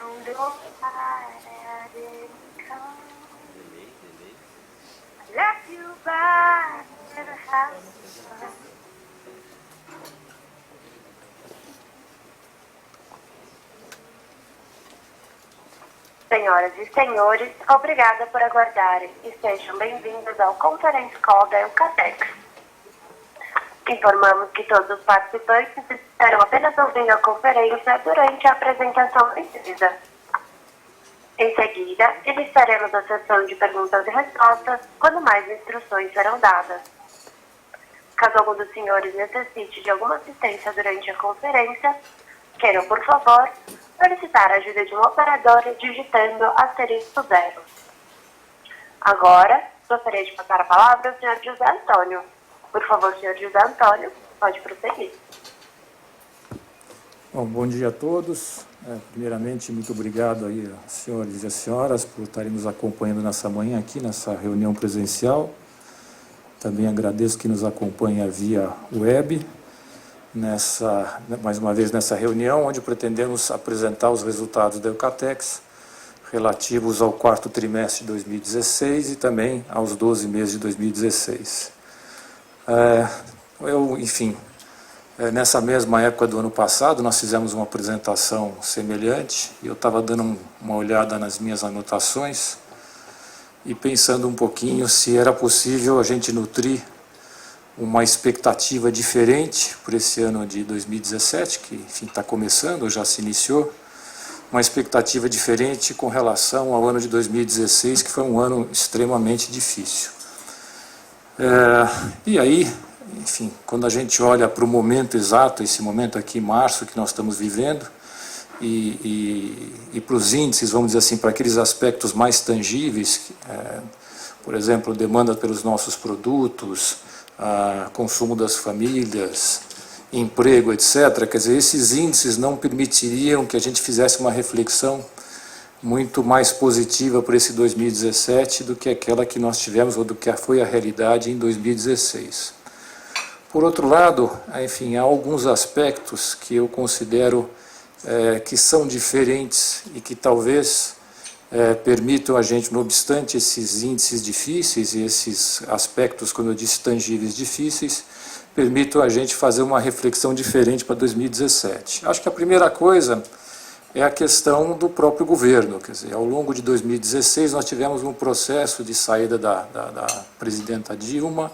don't know why I didn't come. I left you by the house. Senhoras e senhores, obrigada por aguardarem e sejam bem-vindos ao Conference Call da Eucatex. Informamos que todos os participantes estarão apenas ouvindo a conferência durante a apresentação da empresa. Em seguida, iniciaremos a sessão de perguntas e respostas, quando mais instruções serão dadas. Caso algum dos senhores necessite de alguma assistência durante a conferência, queiram, por favor, solicitar a ajuda de um operador digitando *0. Agora, gostaria de passar a palavra ao senhor José Antônio. Por favor, senhor José Antônio, pode prosseguir. Bom dia a todos. Primeiramente, muito obrigado aí, senhores e as senhoras, por estarem nos acompanhando nessa manhã aqui, nessa reunião presencial. Também agradeço que nos acompanha via web, mais uma vez nessa reunião, onde pretendemos apresentar os resultados da Eucatex, relativos ao quarto trimestre de 2016 e também aos 12 meses de 2016. Nessa mesma época do ano passado, nós fizemos uma apresentação semelhante, e eu estava dando uma olhada nas minhas anotações e pensando um pouquinho se era possível a gente nutrir uma expectativa diferente para esse ano de 2017, que enfim está começando, já se iniciou, uma expectativa diferente com relação ao ano de 2016, que foi um ano extremamente difícil. E aí, enfim, quando a gente olha para o momento exato, esse momento aqui, março, que nós estamos vivendo, e para os índices, vamos dizer assim, para aqueles aspectos mais tangíveis, por exemplo, demanda pelos nossos produtos, consumo das famílias, emprego, etc. Quer dizer, esses índices não permitiriam que a gente fizesse uma reflexão muito mais positiva para esse 2017 do que aquela que nós tivemos, ou do que foi a realidade em 2016. Por outro lado, enfim, há alguns aspectos que eu considero que são diferentes e que talvez permitam a gente, não obstante esses índices difíceis e esses aspectos, como eu disse, tangíveis difíceis, permitam a gente fazer uma reflexão diferente para 2017. Acho que a primeira coisa é a questão do próprio governo. Quer dizer, ao longo de 2016 nós tivemos um processo de saída da presidenta Dilma,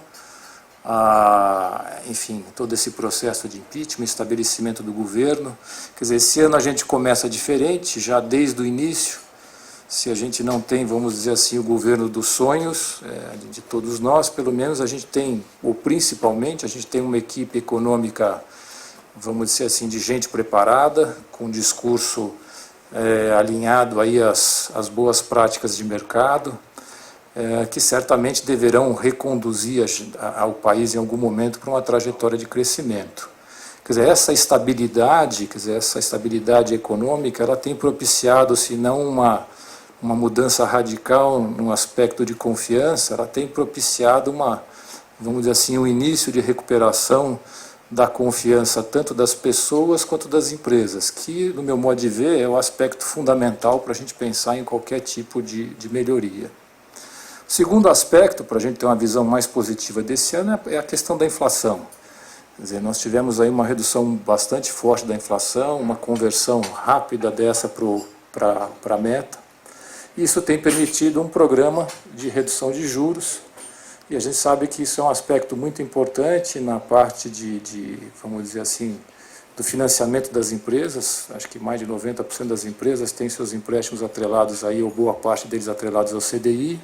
enfim, todo esse processo de impeachment, estabelecimento do governo. Quer dizer, esse ano a gente começa diferente, já desde o início. Se a gente não tem, vamos dizer assim, o governo dos sonhos, de todos nós, pelo menos a gente tem, ou principalmente, a gente tem uma equipe econômica, vamos dizer assim, de gente preparada, com um discurso alinhado aí às boas práticas de mercado, que certamente deverão reconduzir ao país em algum momento para uma trajetória de crescimento. Quer dizer, essa estabilidade econômica, ela tem propiciado, se não uma mudança radical no aspecto de confiança, ela tem propiciado vamos dizer assim, um início de recuperação da confiança tanto das pessoas quanto das empresas, que, no meu modo de ver, é o aspecto fundamental para a gente pensar em qualquer tipo de melhoria. O segundo aspecto, para a gente ter uma visão mais positiva desse ano, é a questão da inflação. Quer dizer, nós tivemos aí uma redução bastante forte da inflação, uma conversão rápida dessa para a meta. Isso tem permitido um programa de redução de juros, e a gente sabe que isso é um aspecto muito importante na parte vamos dizer assim, do financiamento das empresas. Acho que mais de 90% das empresas têm seus empréstimos atrelados aí, ou boa parte deles atrelados ao CDI.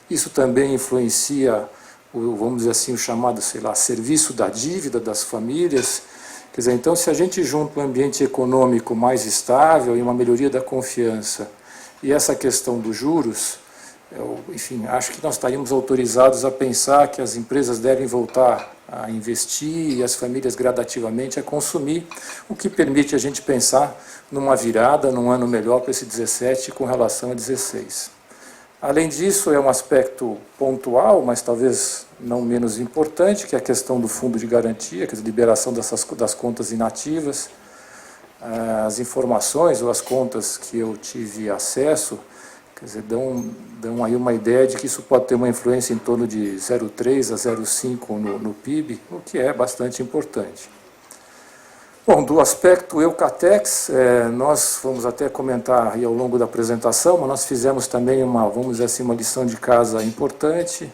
Isso também influencia, vamos dizer assim, o chamado, serviço da dívida das famílias. Quer dizer, então, se a gente junta um ambiente econômico mais estável e uma melhoria da confiança, e essa questão dos juros, enfim, acho que nós estaríamos autorizados a pensar que as empresas devem voltar a investir e as famílias gradativamente a consumir, o que permite a gente pensar numa virada, num ano melhor para esse 17 com relação a 16. Além disso, é um aspecto pontual, mas talvez não menos importante, que é a questão do fundo de garantia, que é a liberação das contas inativas. as informações ou as contas que eu tive acesso, quer dizer, dão aí uma ideia de que isso pode ter uma influência em torno de 0,3 a 0,5 no PIB, o que é bastante importante. Bom, do aspecto Eucatex, nós vamos até comentar aí ao longo da apresentação, mas nós fizemos também vamos dizer assim, uma lição de casa importante,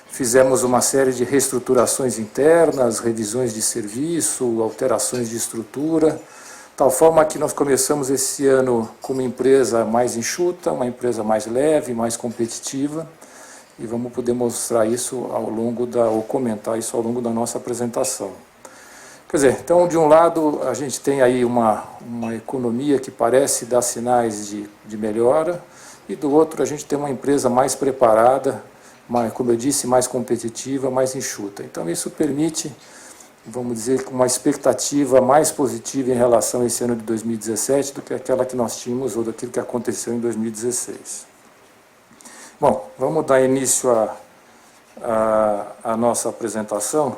fizemos uma série de reestruturações internas, revisões de serviço, alterações de estrutura, tal forma que nós começamos esse ano com uma empresa mais enxuta, uma empresa mais leve, mais competitiva, e vamos poder mostrar isso ou comentar isso ao longo da nossa apresentação. Quer dizer, então, de um lado, a gente tem aí uma economia que parece dar sinais de melhora, e do outro, a gente tem uma empresa mais preparada, como eu disse, mais competitiva, mais enxuta. Então, isso permite, vamos dizer, uma expectativa mais positiva em relação a esse ano de 2017 do que aquela que nós tínhamos ou daquilo que aconteceu em 2016. Bom, vamos dar início à nossa apresentação.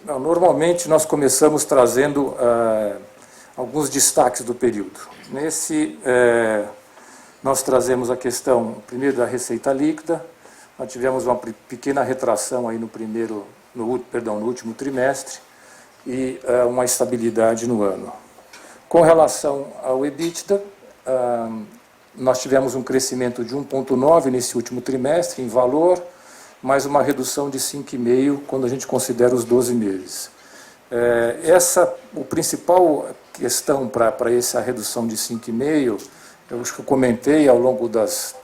Normalmente nós começamos trazendo alguns destaques do período. Nós trazemos a questão, primeiro, da receita líquida. Nós tivemos uma pequena retração aí no último trimestre e uma estabilidade no ano. Com relação ao EBITDA, nós tivemos um crescimento de 1,9 nesse último trimestre em valor, mais uma redução de 5,5 quando a gente considera os 12 meses. O principal questão para essa redução de 5,5, eu acho que eu comentei ao longo das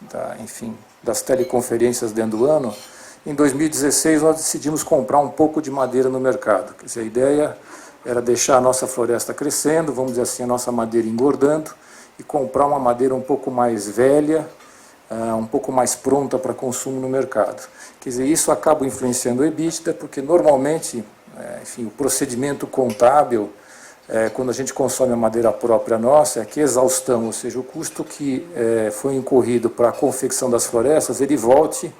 teleconferências dentro do ano. Em 2016 nós decidimos comprar um pouco de madeira no mercado. Quer dizer, a ideia era deixar a nossa floresta crescendo, vamos dizer assim, a nossa madeira engordando, e comprar uma madeira um pouco mais velha, um pouco mais pronta para consumo no mercado. Quer dizer, isso acaba influenciando o EBITDA, porque normalmente, o procedimento contábil, quando a gente consome a madeira própria nossa, é que exaustão, ou seja, o custo que foi incorrido para a confecção das florestas, ele volte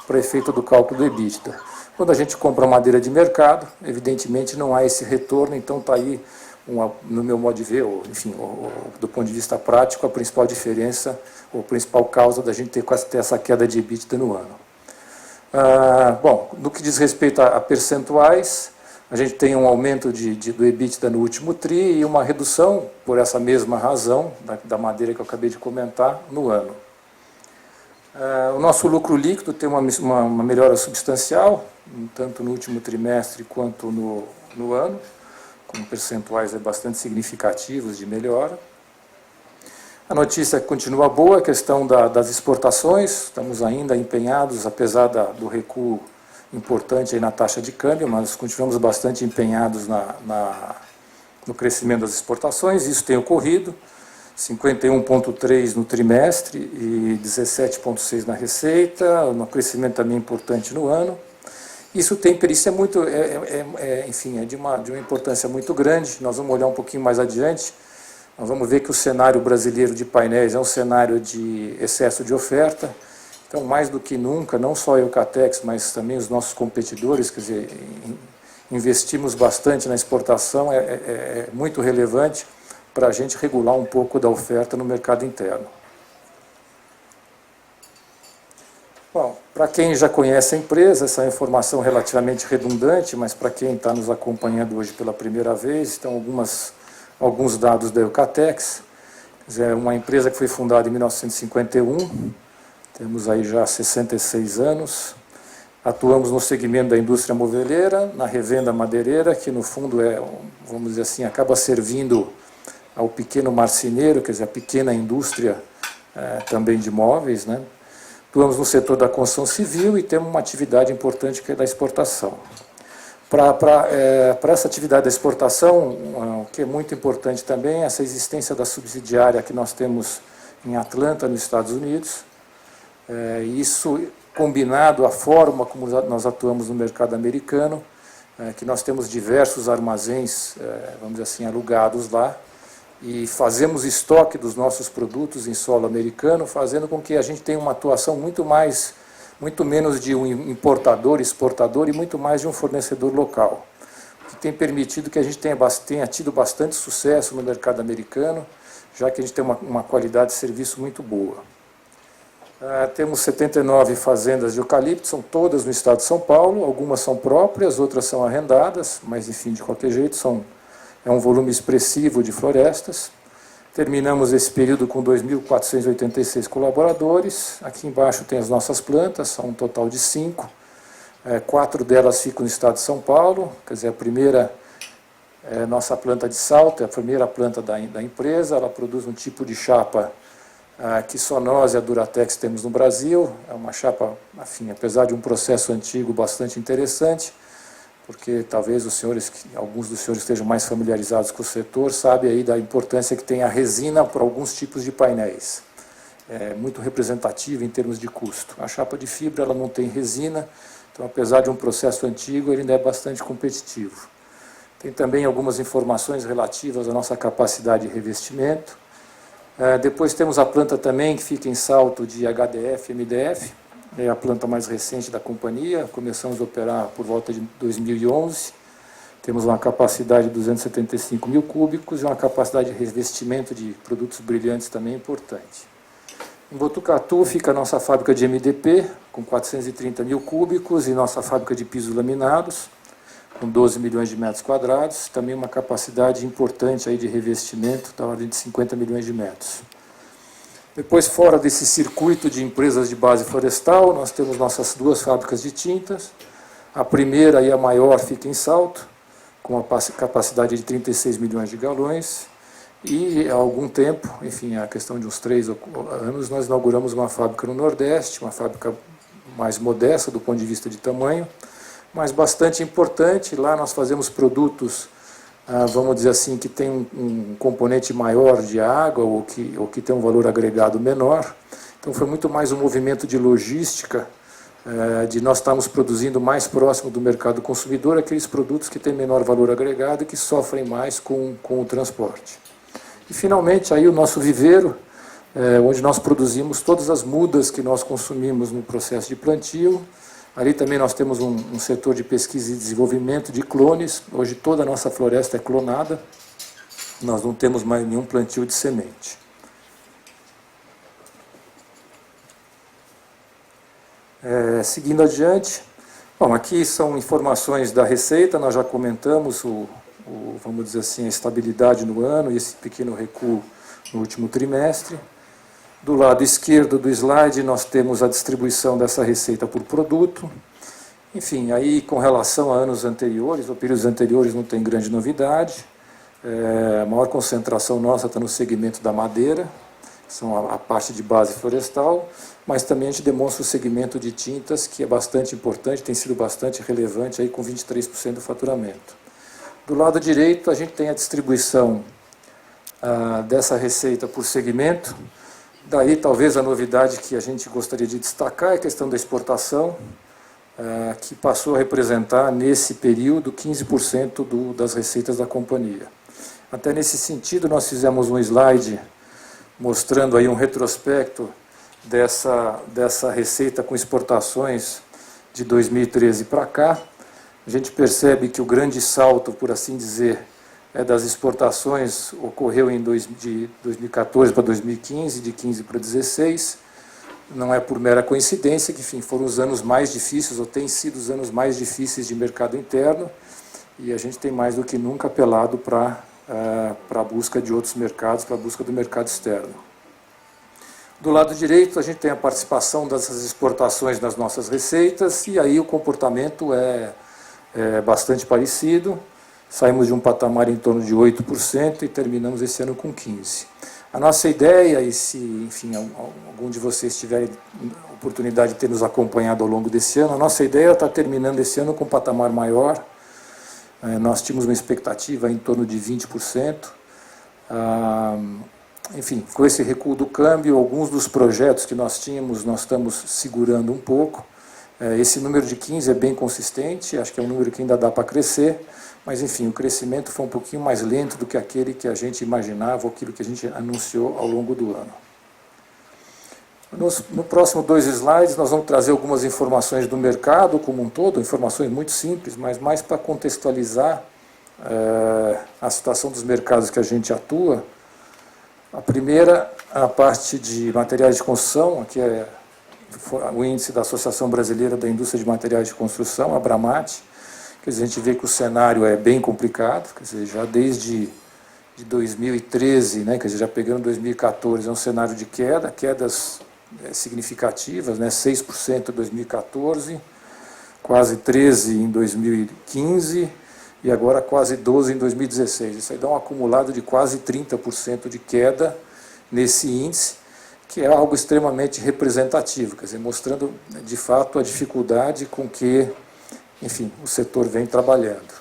para efeito do cálculo do EBITDA. Quando a gente compra madeira de mercado, evidentemente não há esse retorno, então está aí, no meu modo de ver, do ponto de vista prático, a principal diferença, ou a principal causa da gente ter essa queda de EBITDA no ano. Bom, no que diz respeito a percentuais, a gente tem um aumento do EBITDA no último TRI e uma redução, por essa mesma razão, da madeira que eu acabei de comentar, no ano. O nosso lucro líquido tem uma melhora substancial, tanto no último trimestre quanto no ano, com percentuais bastante significativos de melhora. A notícia continua boa, a questão das exportações, estamos ainda empenhados, apesar do recuo importante aí na taxa de câmbio, mas continuamos bastante empenhados no crescimento das exportações, isso tem ocorrido, 51,3 no trimestre e 17,6 na receita, um crescimento também importante no ano. Isso é de uma importância muito grande, nós vamos olhar um pouquinho mais adiante, nós vamos ver que o cenário brasileiro de painéis é um cenário de excesso de oferta, então mais do que nunca, não só a Eucatex, mas também os nossos competidores, quer dizer, investimos bastante na exportação, é muito relevante para a gente regular um pouco da oferta no mercado interno. Bom, para quem já conhece a empresa, essa é uma informação relativamente redundante, mas para quem está nos acompanhando hoje pela primeira vez, então alguns dados da Eucatex. É uma empresa que foi fundada em 1951, temos aí já 66 anos, atuamos no segmento da indústria moveleira, na revenda madeireira, que no fundo vamos dizer assim, acaba servindo ao pequeno marceneiro, quer dizer, a pequena indústria também de móveis, né? Atuamos no setor da construção civil e temos uma atividade importante que é da exportação. Para essa atividade da exportação, o que é muito importante também é essa existência da subsidiária que nós temos em Atlanta, nos Estados Unidos. Isso combinado à forma como nós atuamos no mercado americano, que nós temos diversos armazéns, vamos dizer assim, alugados lá, e fazemos estoque dos nossos produtos em solo americano, fazendo com que a gente tenha uma atuação muito menos de um importador, exportador e muito mais de um fornecedor local. que tem permitido que a gente tenha tido bastante sucesso no mercado americano, já que a gente tem uma qualidade de serviço muito boa. Temos 79 fazendas de eucalipto, são todas no estado de São Paulo, algumas são próprias, outras são arrendadas, mas enfim, de qualquer jeito, é um volume expressivo de florestas. Terminamos esse período com 2.486 colaboradores. Aqui embaixo tem as nossas plantas, são um total de 5. 4 delas ficam no estado de São Paulo, quer dizer, a primeira é a nossa planta de Salto, é a primeira planta da empresa, ela produz um tipo de chapa que só nós e a Duratex temos no Brasil, é uma chapa, enfim, apesar de um processo antigo bastante interessante, porque talvez alguns dos senhores estejam mais familiarizados com o setor, sabem aí da importância que tem a resina para alguns tipos de painéis. É muito representativa em termos de custo. A chapa de fibra ela não tem resina, então apesar de um processo antigo, ele ainda é bastante competitivo. Tem também algumas informações relativas à nossa capacidade de revestimento. Depois temos a planta também que fica em Salto de HDF e MDF, é a planta mais recente da companhia, começamos a operar por volta de 2011, temos uma capacidade de 275 mil cúbicos e uma capacidade de revestimento de produtos brilhantes também importante. Em Botucatu fica a nossa fábrica de MDP, com 430 mil cúbicos, e nossa fábrica de pisos laminados, com 12 milhões de metros quadrados, também uma capacidade importante aí de revestimento, da ordem de 50 milhões de metros. Depois, fora desse circuito de empresas de base florestal, nós temos nossas 2 fábricas de tintas. A primeira e a maior fica em Salto, com uma capacidade de 36 milhões de galões. E há algum tempo, enfim, a questão de uns 3 anos, nós inauguramos uma fábrica no Nordeste, uma fábrica mais modesta do ponto de vista de tamanho, mas bastante importante. Lá nós fazemos produtos, vamos dizer assim, que tem um componente maior de água ou que tem um valor agregado menor. Então foi muito mais um movimento de logística, de nós estarmos produzindo mais próximo do mercado consumidor aqueles produtos que têm menor valor agregado e que sofrem mais com o transporte. E finalmente aí o nosso viveiro, onde nós produzimos todas as mudas que nós consumimos no processo de plantio. Ali também nós temos um setor de pesquisa e desenvolvimento de clones. Hoje toda a nossa floresta é clonada. Nós não temos mais nenhum plantio de semente. Seguindo adiante. Bom, aqui são informações da receita. Nós já comentamos vamos dizer assim, a estabilidade no ano e esse pequeno recuo no último trimestre. Do lado esquerdo do slide, nós temos a distribuição dessa receita por produto. Enfim, aí com relação a anos anteriores, ou períodos anteriores, não tem grande novidade. A maior concentração nossa está no segmento da madeira, são a parte de base florestal, mas também a gente demonstra o segmento de tintas, que é bastante importante, tem sido bastante relevante, aí com 23% do faturamento. Do lado direito, a gente tem a distribuição dessa receita por segmento. Daí, talvez, a novidade que a gente gostaria de destacar é a questão da exportação, que passou a representar, nesse período, 15% das receitas da companhia. Até nesse sentido, nós fizemos um slide mostrando aí um retrospecto dessa receita com exportações de 2013 para cá. A gente percebe que o grande salto, por assim dizer, das exportações ocorreu de 2014 para 2015, de 15 para 16. Não é por mera coincidência que, enfim, foram os anos mais difíceis, ou têm sido os anos mais difíceis de mercado interno, e a gente tem mais do que nunca apelado para a busca de outros mercados, para a busca do mercado externo. Do lado direito, a gente tem a participação dessas exportações nas nossas receitas, e aí o comportamento é bastante parecido. Saímos de um patamar em torno de 8% e terminamos esse ano com 15%. A nossa ideia, e se, enfim, algum de vocês tiver a oportunidade de ter nos acompanhado ao longo desse ano, a nossa ideia é estar terminando esse ano com um patamar maior. Nós tínhamos uma expectativa em torno de 20%. Enfim, com esse recuo do câmbio, alguns dos projetos que nós tínhamos, nós estamos segurando um pouco. Esse número de 15 é bem consistente, acho que é um número que ainda dá para crescer, mas, enfim, o crescimento foi um pouquinho mais lento do que aquele que a gente imaginava, ou aquilo que a gente anunciou ao longo do ano. No próximo 2 slides, nós vamos trazer algumas informações do mercado como um todo, informações muito simples, mas mais para contextualizar a situação dos mercados que a gente atua. A primeira, a parte de materiais de construção, aqui é o índice da Associação Brasileira da Indústria de Materiais de Construção, a Abramate. Quer dizer, a gente vê que o cenário é bem complicado, quer dizer, já desde 2013, né, quer dizer, já pegando 2014, é um cenário de quedas significativas, né, 6% em 2014, quase 13% em 2015 e agora quase 12% em 2016. Isso aí dá um acumulado de quase 30% de queda nesse índice, que é algo extremamente representativo, quer dizer, mostrando de fato a dificuldade com que, enfim, o setor vem trabalhando.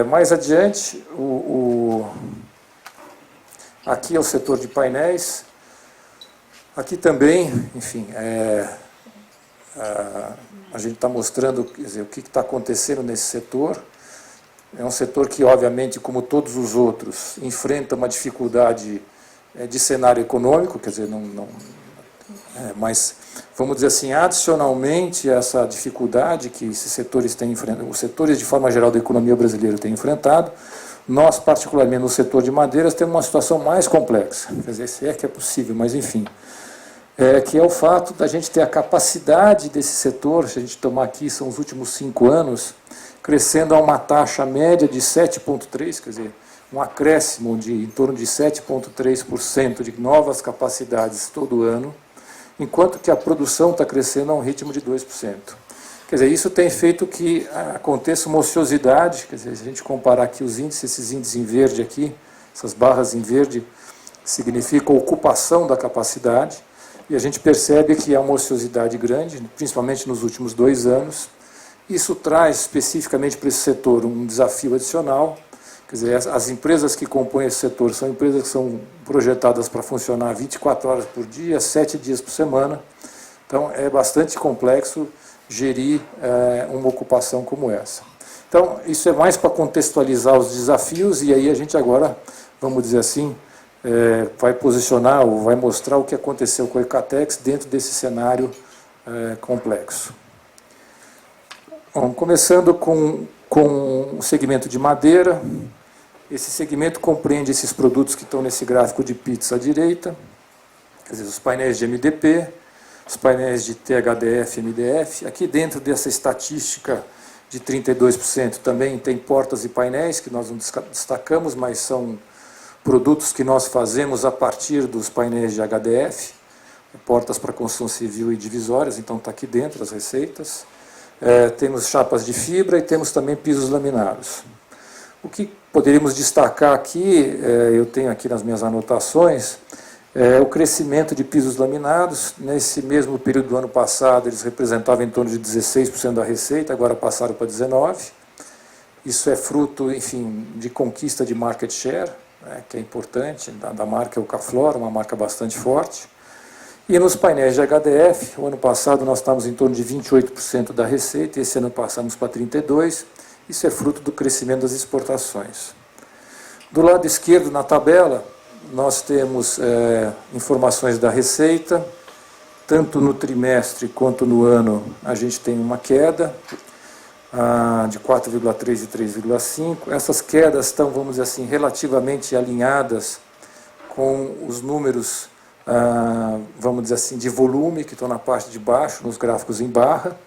Mais adiante, aqui é o setor de painéis. Aqui também, enfim, a gente está mostrando, quer dizer, o que está acontecendo nesse setor. É um setor que, obviamente, como todos os outros, enfrenta uma dificuldade de cenário econômico, quer dizer, mas, vamos dizer assim, adicionalmente a essa dificuldade que esses setores têm enfrentado, os setores de forma geral da economia brasileira têm enfrentado, nós, particularmente no setor de madeiras, temos uma situação mais complexa, quer dizer, se é que é possível, mas enfim, que é o fato da gente ter a capacidade desse setor, se a gente tomar aqui, são os últimos 5 anos, crescendo a uma taxa média de 7,3%, quer dizer, um acréscimo de em torno de 7,3% de novas capacidades todo ano, enquanto que a produção está crescendo a um ritmo de 2%. Quer dizer, isso tem feito que aconteça uma ociosidade, quer dizer, se a gente comparar aqui os índices, esses índices em verde aqui, essas barras em verde, significam ocupação da capacidade, e a gente percebe que há uma ociosidade grande, principalmente nos últimos 2 anos. Isso traz especificamente para esse setor um desafio adicional. Quer dizer, as empresas que compõem esse setor são empresas que são projetadas para funcionar 24 horas por dia, 7 dias por semana. Então, é bastante complexo gerir uma ocupação como essa. Então, isso é mais para contextualizar os desafios, e aí a gente agora, vamos dizer assim, vai posicionar ou vai mostrar o que aconteceu com a Ecatex dentro desse cenário complexo. Bom, começando com o segmento de madeira. Esse segmento compreende esses produtos que estão nesse gráfico de pizza à direita, quer dizer, os painéis de MDP, os painéis de THDF e MDF. Aqui dentro dessa estatística de 32% também tem portas e painéis, que nós não destacamos, mas são produtos que nós fazemos a partir dos painéis de HDF, portas para construção civil e divisórias, então está aqui dentro as receitas. Temos chapas de fibra e temos também pisos laminados. O que poderíamos destacar aqui, eu tenho aqui nas minhas anotações, o crescimento de pisos laminados. Nesse mesmo período do ano passado, eles representavam em torno de 16% da receita, agora passaram para 19%. Isso é fruto, enfim, de conquista de market share, que é importante, da marca Eucaflora, uma marca bastante forte. E nos painéis de HDF, o ano passado nós estávamos em torno de 28% da receita, e esse ano passamos para 32%. Isso é fruto do crescimento das exportações. Do lado esquerdo, na tabela, nós temos informações da receita. Tanto no trimestre quanto no ano, a gente tem uma queda de 4,3% e 3,5%. Essas quedas estão, vamos dizer assim, relativamente alinhadas com os números, vamos dizer assim, de volume, que estão na parte de baixo, nos gráficos em barra.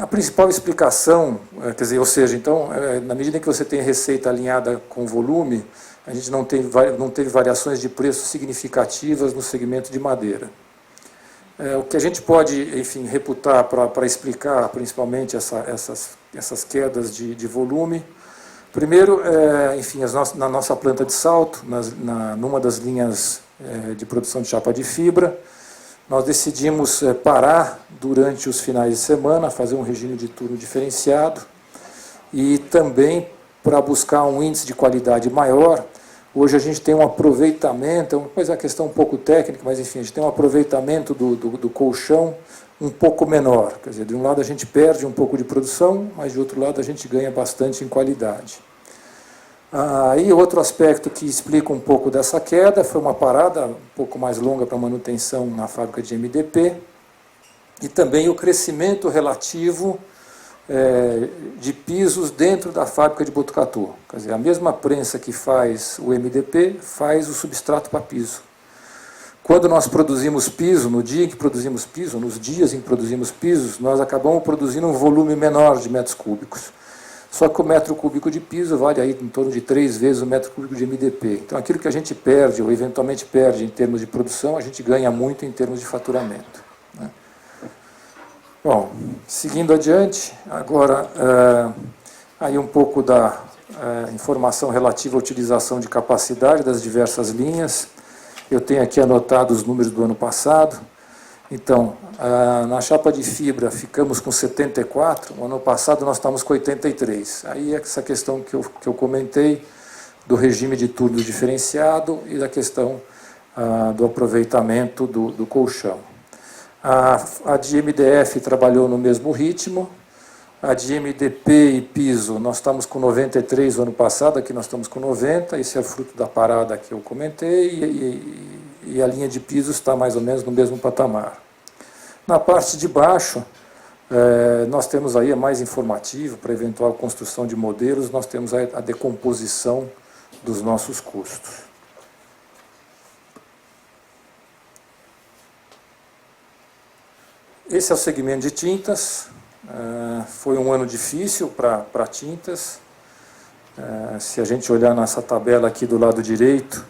A principal explicação, quer dizer, ou seja, então, na medida que você tem receita alinhada com volume, a gente não teve variações de preço significativas no segmento de madeira. O que a gente pode, enfim, reputar para explicar principalmente essas quedas de volume, primeiro, enfim, na nossa planta de Salto, numa das linhas de produção de chapa de fibra, nós decidimos parar durante os finais de semana, fazer um regime de turno diferenciado, e também para buscar um índice de qualidade maior. Hoje a gente tem um aproveitamento, depois é uma questão um pouco técnica, mas enfim, a gente tem um aproveitamento do colchão um pouco menor. Quer dizer, de um lado a gente perde um pouco de produção, mas de outro lado a gente ganha bastante em qualidade. E outro aspecto que explica um pouco dessa queda foi uma parada um pouco mais longa para manutenção na fábrica de MDP, e também o crescimento relativo de pisos dentro da fábrica de Botucatu. Quer dizer, a mesma prensa que faz o MDP faz o substrato para piso. Quando nós produzimos piso, no dia em que produzimos piso, nos dias em que produzimos pisos, nós acabamos produzindo um volume menor de metros cúbicos. Só que o metro cúbico de piso vale aí em torno de 3 vezes o metro cúbico de MDP. Então, aquilo que a gente perde, ou eventualmente perde em termos de produção, a gente ganha muito em termos de faturamento, né? Bom, seguindo adiante, agora, aí um pouco da informação relativa à utilização de capacidade das diversas linhas. Eu tenho aqui anotado os números do ano passado. Então, na chapa de fibra ficamos com 74, no ano passado nós estamos com 83. Aí é essa questão que eu comentei, do regime de turno diferenciado e da questão do aproveitamento do colchão. A de MDF trabalhou no mesmo ritmo, a de MDP e piso nós estamos com 93 no ano passado, aqui nós estamos com 90, esse é fruto da parada que eu comentei, e a linha de piso está mais ou menos no mesmo patamar. Na parte de baixo, nós temos aí, mais informativo, para eventual construção de modelos, nós temos a decomposição dos nossos custos. Esse é o segmento de tintas. Foi um ano difícil para tintas. Se a gente olhar nessa tabela aqui do lado direito,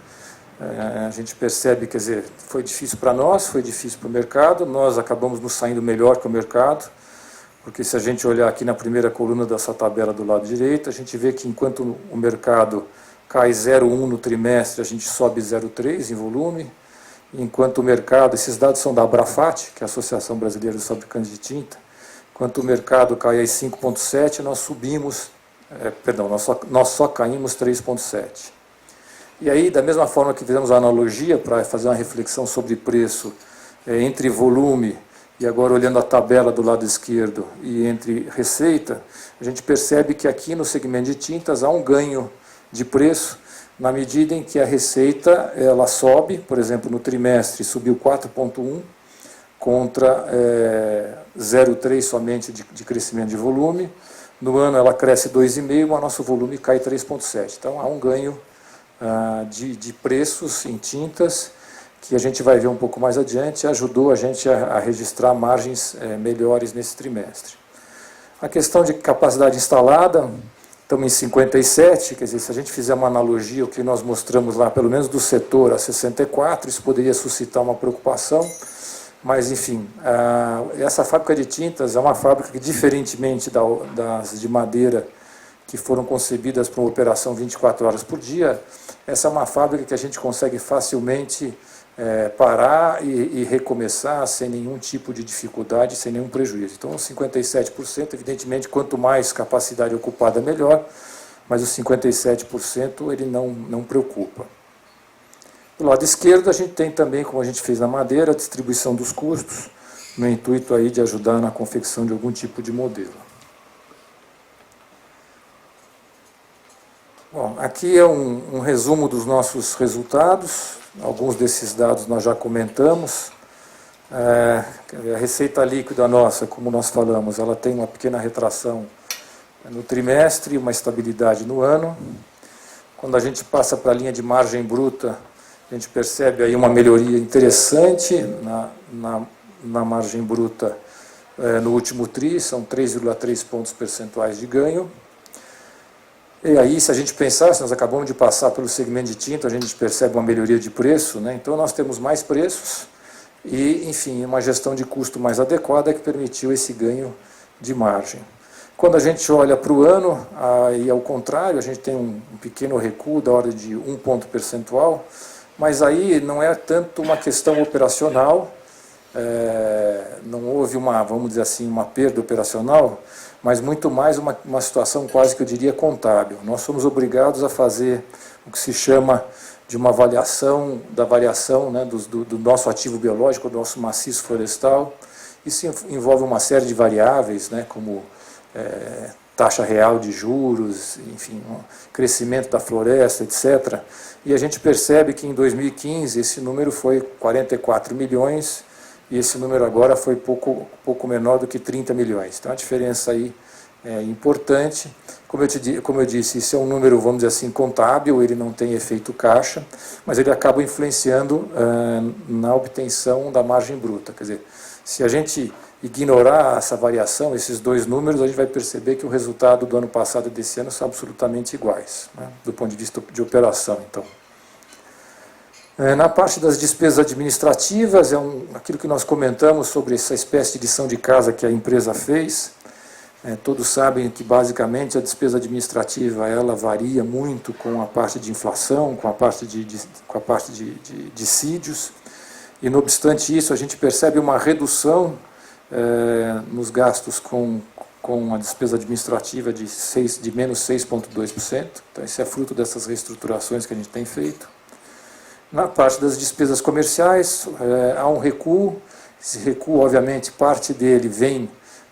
a gente percebe, quer dizer, foi difícil para nós, foi difícil para o mercado, nós acabamos nos saindo melhor que o mercado, porque se a gente olhar aqui na primeira coluna dessa tabela do lado direito, a gente vê que enquanto o mercado cai 0,1 no trimestre, a gente sobe 0,3 em volume, enquanto o mercado, esses dados são da Abrafat, que é a Associação Brasileira dos Fabricantes de Tinta, enquanto o mercado cai 5,7, nós subimos, nós só caímos 3,7. E aí, da mesma forma que fizemos a analogia para fazer uma reflexão sobre preço entre volume, e agora olhando a tabela do lado esquerdo, e entre receita, a gente percebe que aqui no segmento de tintas há um ganho de preço, na medida em que a receita ela sobe, por exemplo, no trimestre subiu 4,1 contra 0,3 somente de crescimento de volume, no ano ela cresce 2,5, mas nosso volume cai 3,7. Então há um ganho de preços em tintas, que a gente vai ver um pouco mais adiante, ajudou a gente a registrar margens melhores nesse trimestre. A questão de capacidade instalada, estamos em 57, quer dizer, se a gente fizer uma analogia, o que nós mostramos lá, pelo menos do setor, a 64, isso poderia suscitar uma preocupação, mas, enfim, essa fábrica de tintas é uma fábrica que, diferentemente das de madeira, que foram concebidas para uma operação 24 horas por dia, essa é uma fábrica que a gente consegue facilmente parar e recomeçar sem nenhum tipo de dificuldade, sem nenhum prejuízo. Então, os 57%, evidentemente, quanto mais capacidade ocupada, melhor, mas os 57% ele não preocupa. Do lado esquerdo, a gente tem também, como a gente fez na madeira, a distribuição dos custos, no intuito aí de ajudar na confecção de algum tipo de modelo. Bom, aqui é um resumo dos nossos resultados. Alguns desses dados nós já comentamos. A receita líquida nossa, como nós falamos, ela tem uma pequena retração no trimestre e uma estabilidade no ano. Quando a gente passa para a linha de margem bruta, a gente percebe aí uma melhoria interessante na margem bruta no último TRI, são 3,3 pontos percentuais de ganho. E aí, se a gente pensar, se nós acabamos de passar pelo segmento de tinta, a gente percebe uma melhoria de preço, né? Então nós temos mais preços e, enfim, uma gestão de custo mais adequada que permitiu esse ganho de margem. Quando a gente olha para o ano, aí ao contrário, a gente tem um pequeno recuo da ordem de 1 ponto percentual, mas aí não é tanto uma questão operacional, não houve vamos dizer assim, uma perda operacional, mas muito mais uma situação quase que eu diria contábil. Nós somos obrigados a fazer o que se chama de uma avaliação, da variação, né, do nosso ativo biológico, do nosso maciço florestal. Isso envolve uma série de variáveis, né, como taxa real de juros, enfim, crescimento da floresta, etc. E a gente percebe que em 2015 esse número foi 44 milhões, e esse número agora foi pouco menor do que 30 milhões. Então a diferença aí importante. Como eu disse, isso é um número, vamos dizer assim, contábil, ele não tem efeito caixa, mas ele acaba influenciando na obtenção da margem bruta. Quer dizer, se a gente ignorar essa variação, esses dois números, a gente vai perceber que o resultado do ano passado e desse ano são absolutamente iguais, né, do ponto de vista de operação. Então, na parte das despesas administrativas, aquilo que nós comentamos sobre essa espécie de lição de casa que a empresa fez. Todos sabem que, basicamente, a despesa administrativa ela varia muito com a parte de inflação, com a parte de dissídios, e, não obstante isso, a gente percebe uma redução nos gastos com a despesa administrativa de menos 6,2%. Então, isso é fruto dessas reestruturações que a gente tem feito. Na parte das despesas comerciais, há um recuo. Esse recuo, obviamente, parte dele vem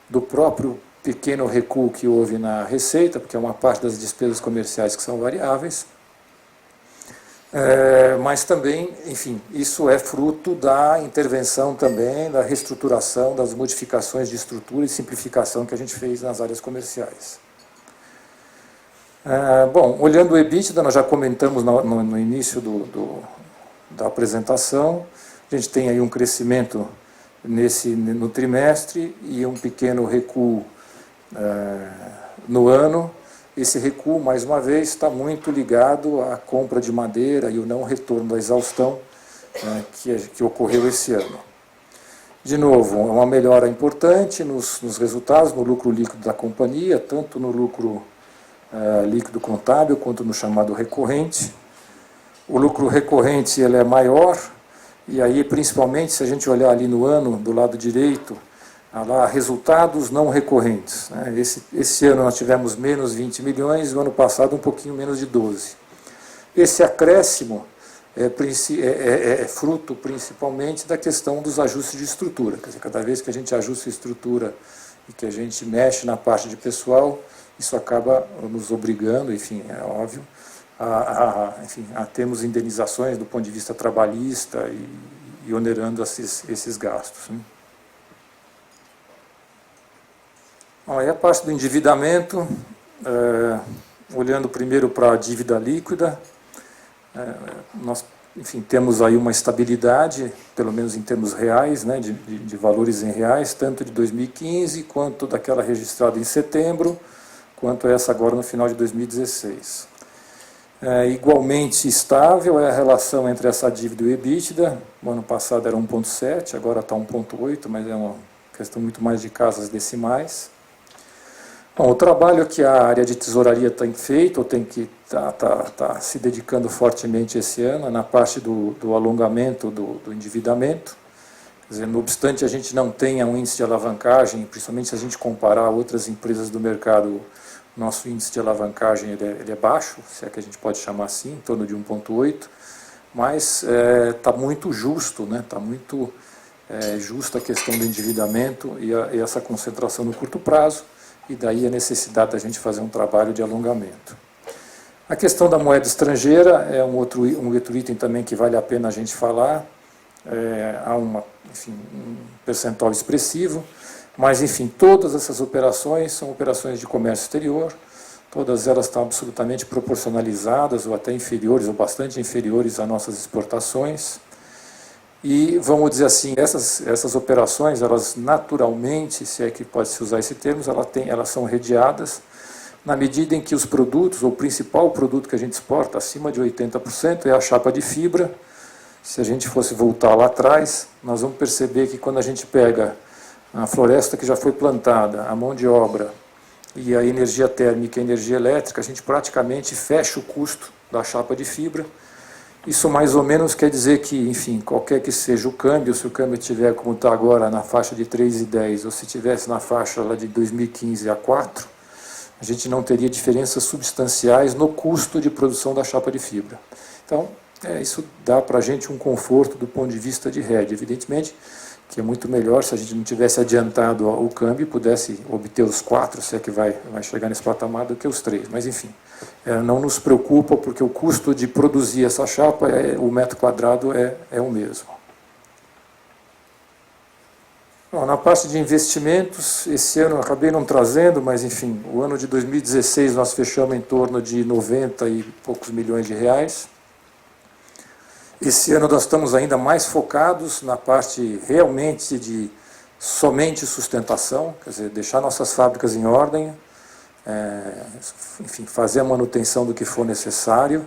do próprio pequeno recuo que houve na receita, porque é uma parte das despesas comerciais que são variáveis. Mas também, enfim, isso é fruto da intervenção também, da reestruturação, das modificações de estrutura e simplificação que a gente fez nas áreas comerciais. Bom, olhando o EBITDA, nós já comentamos no início da apresentação, a gente tem aí um crescimento no trimestre e um pequeno recuo no ano. Esse recuo, mais uma vez, está muito ligado à compra de madeira e o não retorno da exaustão que ocorreu esse ano. De novo, uma melhora importante nos resultados, no lucro líquido da companhia, tanto no lucro líquido contábil quanto no chamado recorrente. O lucro recorrente ele é maior, e aí, principalmente, se a gente olhar ali no ano, do lado direito, lá, resultados não recorrentes. Esse ano nós tivemos menos 20 milhões, o ano passado um pouquinho menos de 12. Esse acréscimo é fruto principalmente da questão dos ajustes de estrutura. Quer dizer, cada vez que a gente ajusta a estrutura e que a gente mexe na parte de pessoal, isso acaba nos obrigando, enfim, é óbvio, a termos indenizações do ponto de vista trabalhista e onerando esses gastos. Bom, aí a parte do endividamento, olhando primeiro para a dívida líquida, nós, enfim, temos aí uma estabilidade, pelo menos em termos reais, né, de valores em reais, tanto de 2015, quanto daquela registrada em setembro, quanto essa agora no final de 2016. Igualmente estável é a relação entre essa dívida e o EBITDA. No ano passado era 1,7, agora está 1,8, mas é uma questão muito mais de casas decimais. Bom, o trabalho que a área de tesouraria tem feito, ou tem que tá se dedicando fortemente esse ano, na parte do alongamento do endividamento. Quer dizer, não obstante a gente não tenha um índice de alavancagem, principalmente se a gente comparar outras empresas do mercado, nosso índice de alavancagem ele é baixo, se é que a gente pode chamar assim, em torno de 1,8, mas está muito justo, né? Está muito justa a questão do endividamento e essa concentração no curto prazo, e daí a necessidade da gente fazer um trabalho de alongamento. A questão da moeda estrangeira é um outro item também que vale a pena a gente falar. Há um percentual expressivo, mas, enfim, todas essas operações são operações de comércio exterior, todas elas estão absolutamente proporcionalizadas, ou até inferiores, ou bastante inferiores às nossas exportações. E, vamos dizer assim, essas operações, elas naturalmente, se é que pode-se usar esse termo, elas são redeadas na medida em que os produtos, ou o principal produto que a gente exporta, acima de 80%, é a chapa de fibra. Se a gente fosse voltar lá atrás, nós vamos perceber que quando a gente pega a floresta que já foi plantada, a mão de obra e a energia térmica e a energia elétrica, a gente praticamente fecha o custo da chapa de fibra. Isso mais ou menos quer dizer que, enfim, qualquer que seja o câmbio, se o câmbio estiver como está agora na faixa de 3,10 ou se estivesse na faixa lá de 2015 a 4, a gente não teria diferenças substanciais no custo de produção da chapa de fibra. Então, isso dá para a gente um conforto do ponto de vista de hedge. Evidentemente que é muito melhor se a gente não tivesse adiantado o câmbio e pudesse obter os 4, se é que vai chegar nesse patamar, do que os 3. Mas, enfim, não nos preocupa, porque o custo de produzir essa chapa, o metro quadrado é o mesmo. Bom, na parte de investimentos, esse ano eu acabei não trazendo, mas enfim, o ano de 2016 nós fechamos em torno de 90 e poucos milhões de reais. Esse ano nós estamos ainda mais focados na parte realmente de somente sustentação, quer dizer, deixar nossas fábricas em ordem, enfim, fazer a manutenção do que for necessário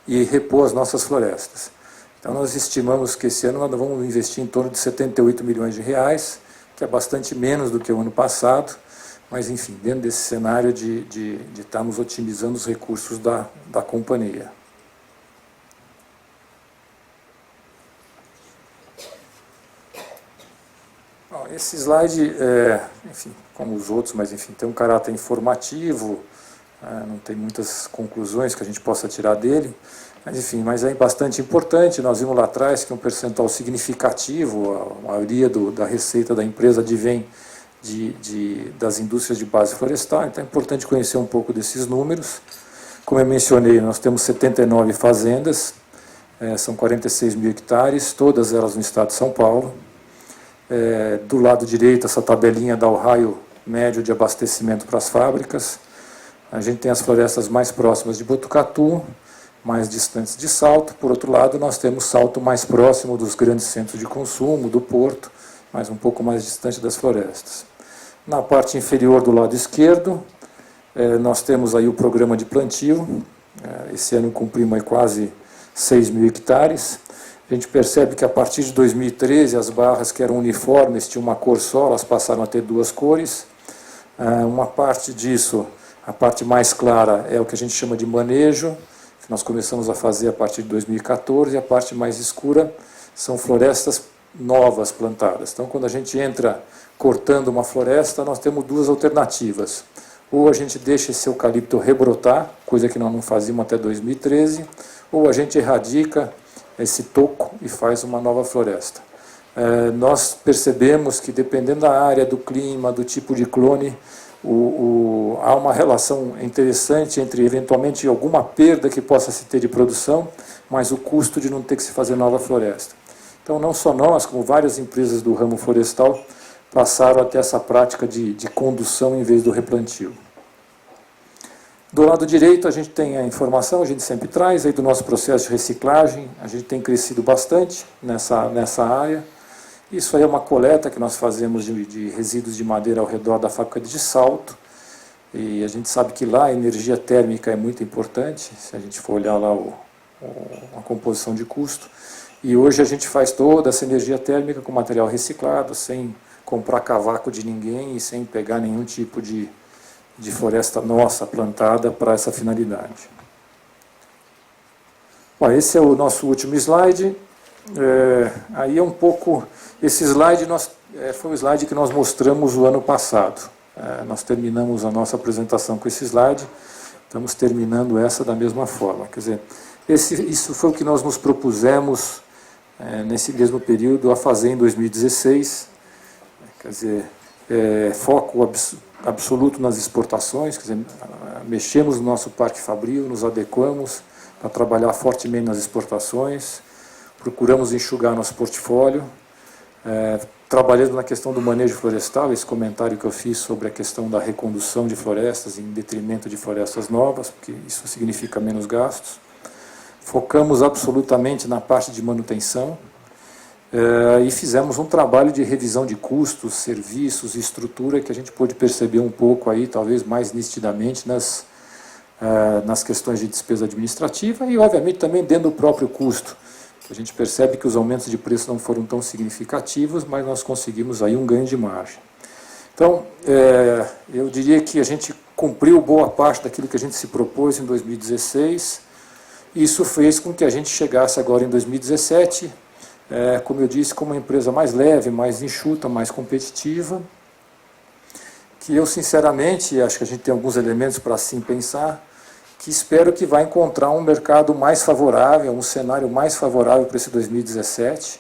e repor as nossas florestas. Então nós estimamos que esse ano nós vamos investir em torno de 78 milhões de reais, que é bastante menos do que o ano passado, mas enfim, dentro desse cenário de estarmos otimizando os recursos da companhia. Bom, esse slide, enfim, como os outros, mas enfim, tem um caráter informativo, não tem muitas conclusões que a gente possa tirar dele, mas enfim, mas é bastante importante. Nós vimos lá atrás que um percentual significativo, a maioria da receita da empresa advém das indústrias de base florestal, então é importante conhecer um pouco desses números. Como eu mencionei, nós temos 79 fazendas, são 46 mil hectares, todas elas no estado de São Paulo. Do lado direito, essa tabelinha dá o raio médio de abastecimento para as fábricas. A gente tem as florestas mais próximas de Botucatu, mais distantes de Salto. Por outro lado, nós temos Salto mais próximo dos grandes centros de consumo, do porto, mas um pouco mais distante das florestas. Na parte inferior do lado esquerdo, nós temos aí o programa de plantio. Esse ano cumprimos aí quase 6 mil hectares. A gente percebe que a partir de 2013 as barras que eram uniformes tinham uma cor só, elas passaram a ter duas cores. Uma parte disso, a parte mais clara, é o que a gente chama de manejo, que nós começamos a fazer a partir de 2014, e a parte mais escura são florestas novas plantadas. Então, quando a gente entra cortando uma floresta, nós temos duas alternativas. Ou a gente deixa esse eucalipto rebrotar, coisa que nós não fazíamos até 2013, ou a gente erradica esse toco e faz uma nova floresta. Nós percebemos que, dependendo da área, do clima, do tipo de clone, há uma relação interessante entre, eventualmente, alguma perda que possa se ter de produção, mas o custo de não ter que se fazer nova floresta. Então, não só nós, como várias empresas do ramo florestal, passaram a ter essa prática de condução em vez do replantio. Do lado direito, a gente tem a informação, a gente sempre traz aí do nosso processo de reciclagem. A gente tem crescido bastante nessa área. Isso aí é uma coleta que nós fazemos de resíduos de madeira ao redor da fábrica de Salto. E a gente sabe que lá a energia térmica é muito importante, se a gente for olhar lá a composição de custo. E hoje a gente faz toda essa energia térmica com material reciclado, sem comprar cavaco de ninguém e sem pegar nenhum tipo de floresta nossa plantada para essa finalidade. Bom, esse é o nosso último slide. Aí é um pouco... Esse slide foi o slide que nós mostramos o ano passado. Nós terminamos a nossa apresentação com esse slide, estamos terminando essa da mesma forma. Quer dizer, isso foi o que nós nos propusemos nesse mesmo período a fazer em 2016. Quer dizer, foco absoluto nas exportações, quer dizer, mexemos no nosso parque fabril, nos adequamos para trabalhar fortemente nas exportações, procuramos enxugar nosso portfólio, trabalhando na questão do manejo florestal, esse comentário que eu fiz sobre a questão da recondução de florestas em detrimento de florestas novas, porque isso significa menos gastos. Focamos absolutamente na parte de manutenção, e fizemos um trabalho de revisão de custos, serviços e estrutura que a gente pôde perceber um pouco aí, talvez mais nitidamente, nas questões de despesa administrativa e, obviamente, também dentro do próprio custo. A gente percebe que os aumentos de preço não foram tão significativos, mas nós conseguimos aí um ganho de margem. Então, eu diria que a gente cumpriu boa parte daquilo que a gente se propôs em 2016, e isso fez com que a gente chegasse agora em 2017, como eu disse, com uma empresa mais leve, mais enxuta, mais competitiva, que eu, sinceramente, acho que a gente tem alguns elementos para assim pensar, que espero que vai encontrar um mercado mais favorável, um cenário mais favorável para esse 2017,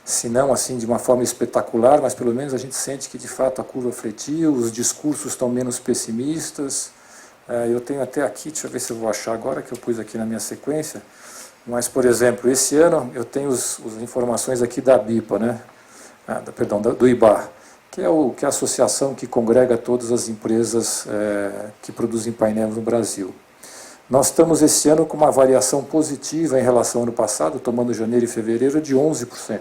se não assim de uma forma espetacular, mas pelo menos a gente sente que de fato a curva fletiu, os discursos estão menos pessimistas. Eu tenho até aqui, deixa eu ver se eu vou achar agora, que eu pus aqui na minha sequência, mas, por exemplo, esse ano eu tenho as informações aqui da BIPA, né? Perdão, do IBAR. que é a associação que congrega todas as empresas que produzem painéis no Brasil. Nós estamos esse ano com uma variação positiva em relação ao ano passado, tomando janeiro e fevereiro, de 11%.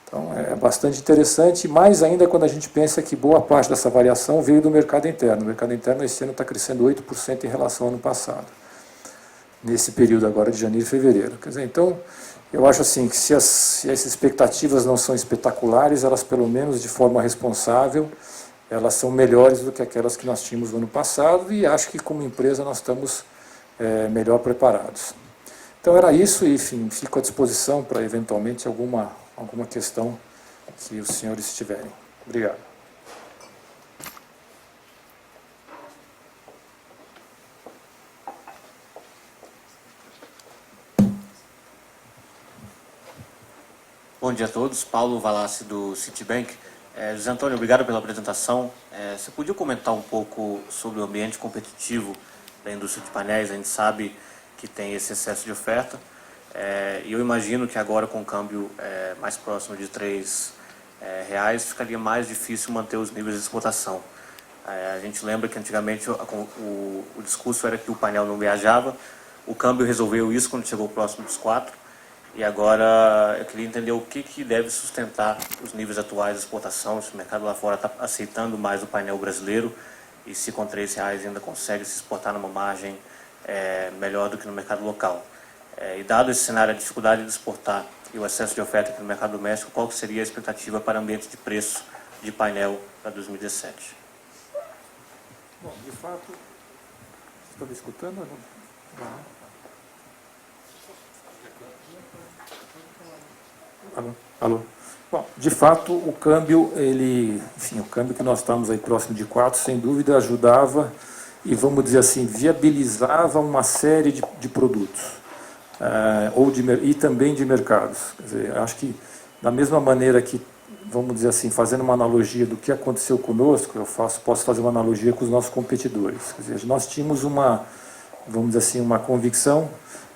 Então é bastante interessante, mais ainda quando a gente pensa que boa parte dessa variação veio do mercado interno. O mercado interno esse ano está crescendo 8% em relação ao ano passado, nesse período agora de janeiro e fevereiro. Quer dizer, então, eu acho assim que se as expectativas não são espetaculares, elas pelo menos de forma responsável, elas são melhores do que aquelas que nós tínhamos no ano passado, e acho que como empresa nós estamos melhor preparados. Então era isso, e enfim, fico à disposição para eventualmente alguma questão que os senhores tiverem. Obrigado. Bom dia a todos, Paulo Valassi do Citibank. José Antônio, obrigado pela apresentação. Você podia comentar um pouco sobre o ambiente competitivo da indústria de painéis? A gente sabe que tem esse excesso de oferta, e eu imagino que agora com o câmbio mais próximo de R$3, ficaria mais difícil manter os níveis de exportação. A gente lembra que antigamente o discurso era que o painel não viajava, o câmbio resolveu isso quando chegou próximo dos 4, e agora eu queria entender o que deve sustentar os níveis atuais de exportação, se o mercado lá fora está aceitando mais o painel brasileiro, e se com R$3 ainda consegue se exportar numa margem melhor do que no mercado local. E dado esse cenário, a dificuldade de exportar e o excesso de oferta aqui no mercado doméstico, qual seria a expectativa para o ambiente de preço de painel para 2017? Bom, de fato, você está me escutando ou não? Alô? Alô? Bom, de fato, o câmbio, o câmbio que nós estamos aí próximo de 4, sem dúvida ajudava e, vamos dizer assim, viabilizava uma série de produtos e também de mercados. Quer dizer, acho que da mesma maneira que, vamos dizer assim, fazendo uma analogia do que aconteceu conosco, posso fazer uma analogia com os nossos competidores. Quer dizer, nós tínhamos vamos dizer assim, uma convicção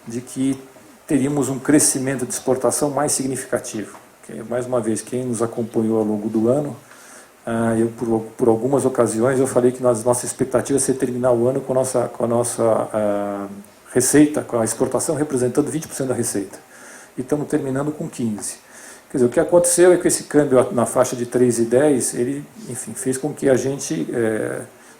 de que teríamos um crescimento de exportação mais significativo. Mais uma vez, quem nos acompanhou ao longo do ano, por algumas ocasiões eu falei que nossa expectativa seria terminar o ano com a nossa receita, com a exportação representando 20% da receita. E estamos terminando com 15%. Quer dizer, o que aconteceu é que esse câmbio na faixa de 3,10, ele, enfim, fez com que a gente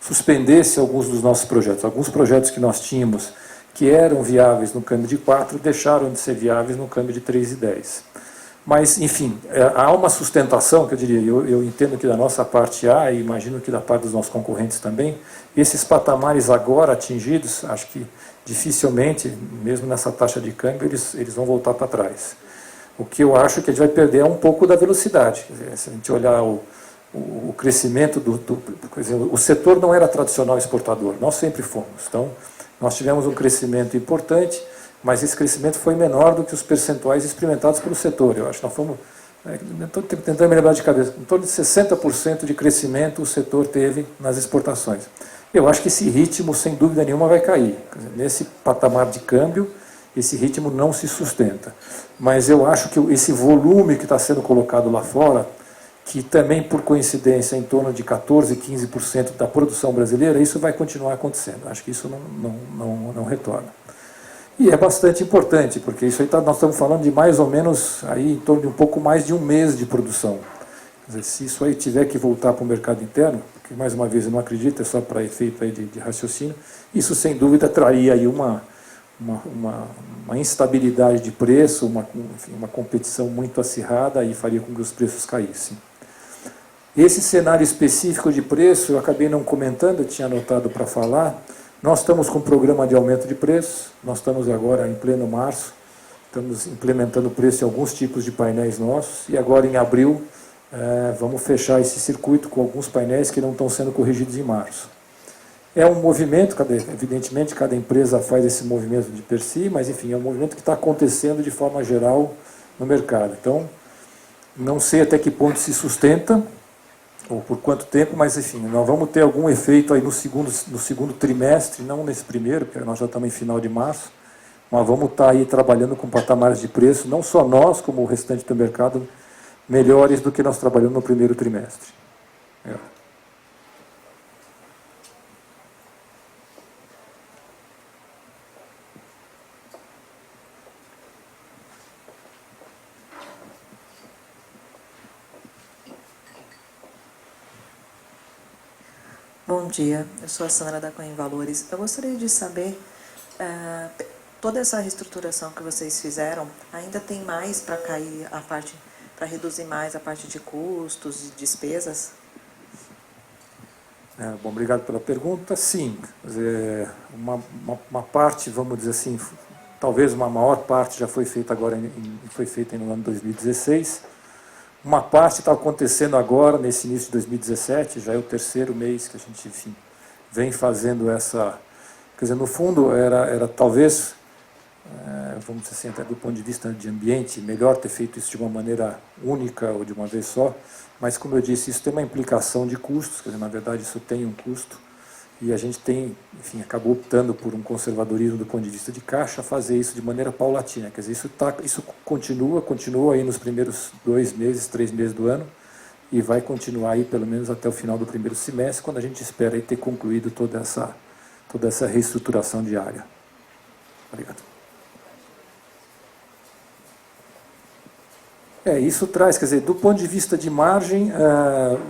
suspendesse alguns dos nossos projetos. Alguns projetos que nós tínhamos que eram viáveis no câmbio de 4, deixaram de ser viáveis no câmbio de 3,10. Mas, enfim, há uma sustentação, que eu diria, eu entendo que da nossa parte há, e imagino que da parte dos nossos concorrentes também, esses patamares agora atingidos, acho que dificilmente, mesmo nessa taxa de câmbio, eles vão voltar para trás. O que eu acho que a gente vai perder é um pouco da velocidade. Quer dizer, se a gente olhar o crescimento quer dizer, o setor não era tradicional exportador, nós sempre fomos. Então, nós tivemos um crescimento importante, mas esse crescimento foi menor do que os percentuais experimentados pelo setor. Eu acho que nós fomos, estou tentando me lembrar de cabeça, em torno de 60% de crescimento o setor teve nas exportações. Eu acho que esse ritmo, sem dúvida nenhuma, vai cair. Nesse patamar de câmbio, esse ritmo não se sustenta. Mas eu acho que esse volume que está sendo colocado lá fora, que também, por coincidência, é em torno de 14%, 15% da produção brasileira, isso vai continuar acontecendo. Acho que isso não retorna. E é bastante importante, porque isso aí nós estamos falando de mais ou menos aí, em torno de um pouco mais de um mês de produção. Quer dizer, se isso aí tiver que voltar para o mercado interno, porque mais uma vez eu não acredito, é só para efeito aí de raciocínio, isso sem dúvida traria aí uma instabilidade de preço, uma competição muito acirrada e faria com que os preços caíssem. Esse cenário específico de preço, eu acabei não comentando, eu tinha anotado para falar. Nós estamos com um programa de aumento de preço, nós estamos agora em pleno março, estamos implementando preço em alguns tipos de painéis nossos, e agora em abril vamos fechar esse circuito com alguns painéis que não estão sendo corrigidos em março. É um movimento, evidentemente cada empresa faz esse movimento de per si, mas enfim, é um movimento que está acontecendo de forma geral no mercado. Então, não sei até que ponto se sustenta, ou por quanto tempo, mas enfim, nós vamos ter algum efeito aí no segundo trimestre, não nesse primeiro, porque nós já estamos em final de março, mas vamos estar aí trabalhando com patamares de preço, não só nós, como o restante do mercado, melhores do que nós trabalhamos no primeiro trimestre. É. Bom dia, eu sou a Sandra da Coin Valores. Eu gostaria de saber, toda essa reestruturação que vocês fizeram, ainda tem mais para cair a parte, para reduzir mais a parte de custos e despesas? Bom, obrigado pela pergunta. Sim, quer dizer, uma parte, vamos dizer assim, talvez uma maior parte já foi feita agora, foi feita no ano 2016. Uma parte está acontecendo agora, nesse início de 2017, já é o terceiro mês que a gente, enfim, vem fazendo essa... Quer dizer, no fundo, era talvez, vamos dizer assim, até do ponto de vista de ambiente, melhor ter feito isso de uma maneira única ou de uma vez só, mas, como eu disse, isso tem uma implicação de custos, quer dizer, na verdade, isso tem um custo, e a gente tem, enfim, acabou optando por um conservadorismo do ponto de vista de caixa, fazer isso de maneira paulatina. Quer dizer, isso continua aí nos primeiros 2 meses, 3 meses do ano, e vai continuar aí pelo menos até o final do primeiro semestre, quando a gente espera aí ter concluído toda essa reestruturação diária. Obrigado. Isso traz, quer dizer, do ponto de vista de margem,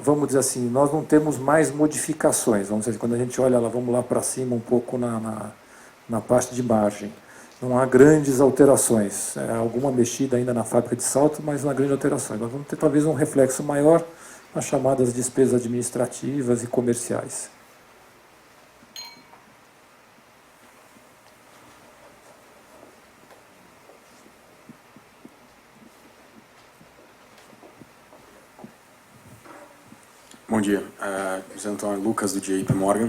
vamos dizer assim, nós não temos mais modificações. Vamos dizer, quando a gente olha lá, vamos lá para cima um pouco na parte de margem. Não há grandes alterações. Alguma mexida ainda na fábrica de salto, mas não há grandes alterações. Nós vamos ter talvez um reflexo maior nas chamadas despesas administrativas e comerciais. Bom dia, José Antônio Lucas, do JP Morgan.